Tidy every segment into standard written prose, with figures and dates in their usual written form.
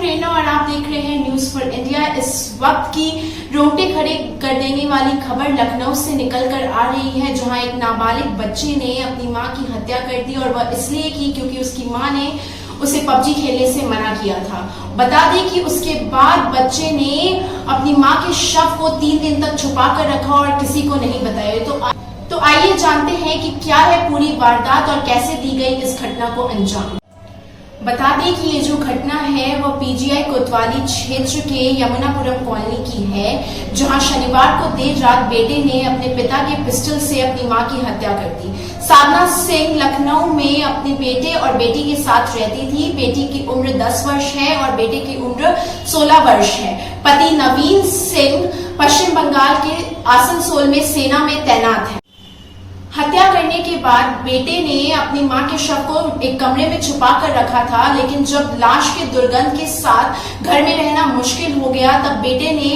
प्रेरणा और आप देख रहे हैं न्यूज फॉर इंडिया। इस वक्त की रोंगटे खड़े कर देने वाली खबर लखनऊ से निकलकर आ रही है, जहां एक नाबालिग बच्चे ने अपनी मां की हत्या कर दी और वह इसलिए की क्योंकि उसकी मां ने उसे पबजी खेलने से मना किया था। बता दें कि उसके बाद बच्चे ने अपनी मां के शव को 3 दिन तक छुपा कर रखा और किसी को नहीं बताया। तो आइए जानते हैं कि क्या है पूरी वारदात और कैसे दी गई इस घटना को अंजाम। बता दें कि ये जो घटना है वो पीजीआई कोतवाली क्षेत्र के यमुनापुरम कॉलोनी की है, जहां शनिवार को देर रात बेटे ने अपने पिता के पिस्टल से अपनी मां की हत्या कर दी। साधना सिंह लखनऊ में अपने बेटे और बेटी के साथ रहती थी। बेटी की उम्र 10 वर्ष है और बेटे की उम्र 16 वर्ष है। पति नवीन सिंह पश्चिम बंगाल के आसनसोल में सेना में तैनात है। हत्या करने के बाद बेटे ने अपनी मां के शव को एक कमरे में छुपा कर रखा था, लेकिन जब लाश के दुर्गंध के साथ घर में रहना मुश्किल हो गया तब बेटे ने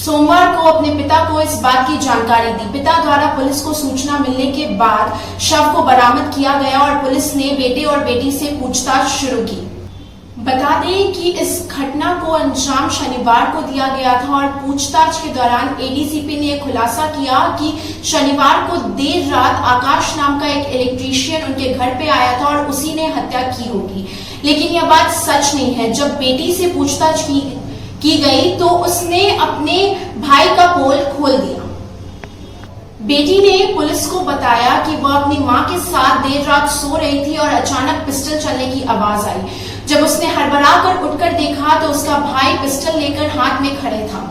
सोमवार को अपने पिता को इस बात की जानकारी दी। पिता द्वारा पुलिस को सूचना मिलने के बाद शव को बरामद किया गया और पुलिस ने बेटे और बेटी से पूछताछ शुरू की। बता दें कि इस घटना को अंजाम शनिवार को दिया गया था और पूछताछ के दौरान एडीसीपी ने खुलासा किया कि शनिवार को देर रात आकाश नाम का एक इलेक्ट्रीशियन उनके घर पे आया था और उसी ने हत्या की होगी, लेकिन यह बात सच नहीं है। जब बेटी से पूछताछ की गई तो उसने अपने भाई का पोल खोल दिया। बेटी ने पुलिस को बताया कि वह अपनी मां के साथ देर रात सो रही थी और अचानक पिस्टल चलने की आवाज आई। जब उसने हड़बड़ा कर उठकर देखा तो उसका भाई पिस्टल लेकर हाथ में खड़े था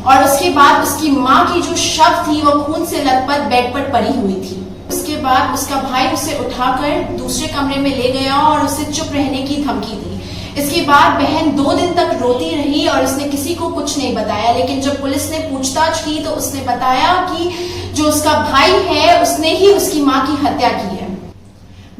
और उसके बाद उसकी मां की जो शव थी वो खून से लथपथ बेड पर पड़ी हुई थी। उसके बाद उसका भाई उसे उठाकर दूसरे कमरे में ले गया और उसे चुप रहने की धमकी दी। इसके बाद बहन 2 दिन तक रोती रही और उसने किसी को कुछ नहीं बताया, लेकिन जब पुलिस ने पूछताछ की तो उसने बताया कि जो उसका भाई है उसने ही उसकी मां की हत्या की है।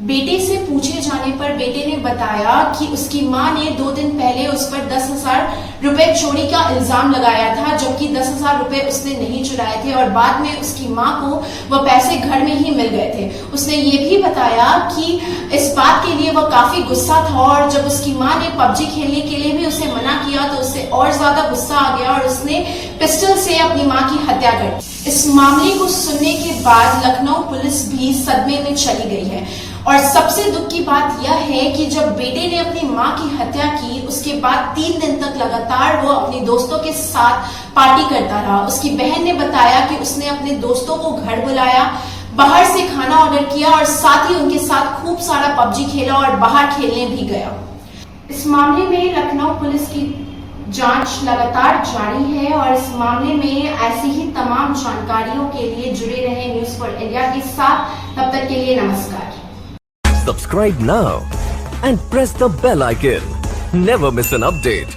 बेटे से पूछे जाने पर बेटे ने बताया कि उसकी मां ने 2 दिन पहले उस पर 10,000 रुपए चोरी का इल्जाम लगाया था, जबकि 10,000 रुपए उसने नहीं चुराए थे और बाद में उसकी मां को वह पैसे घर में ही मिल गए थे। उसने ये भी बताया कि इस बात के लिए वह काफी गुस्सा था और जब उसकी मां ने पबजी खेलने के लिए भी उसे मना किया तो उससे और ज्यादा गुस्सा आ गया और उसने पिस्टल से अपनी मां की हत्या कर दी। इस मामले को सुनने के बाद लखनऊ पुलिस भी सदमे में चली गई है और सबसे दुख की बात यह है कि जब बेटे ने अपनी मां की हत्या की उसके बाद 3 दिन तक लगातार वो अपने दोस्तों के साथ पार्टी करता रहा। उसकी बहन ने बताया कि उसने अपने दोस्तों को घर बुलाया, बाहर से खाना ऑर्डर किया और साथ ही उनके साथ खूब सारा पबजी खेला और बाहर खेलने भी गया। इस मामले में लखनऊ पुलिस की जांच लगातार जारी है और इस मामले में ऐसी ही तमाम जानकारियों के लिए जुड़े रहे न्यूज फॉर इंडिया के साथ। तब तक के लिए नमस्कार। Subscribe now and press the bell icon. Never miss an update.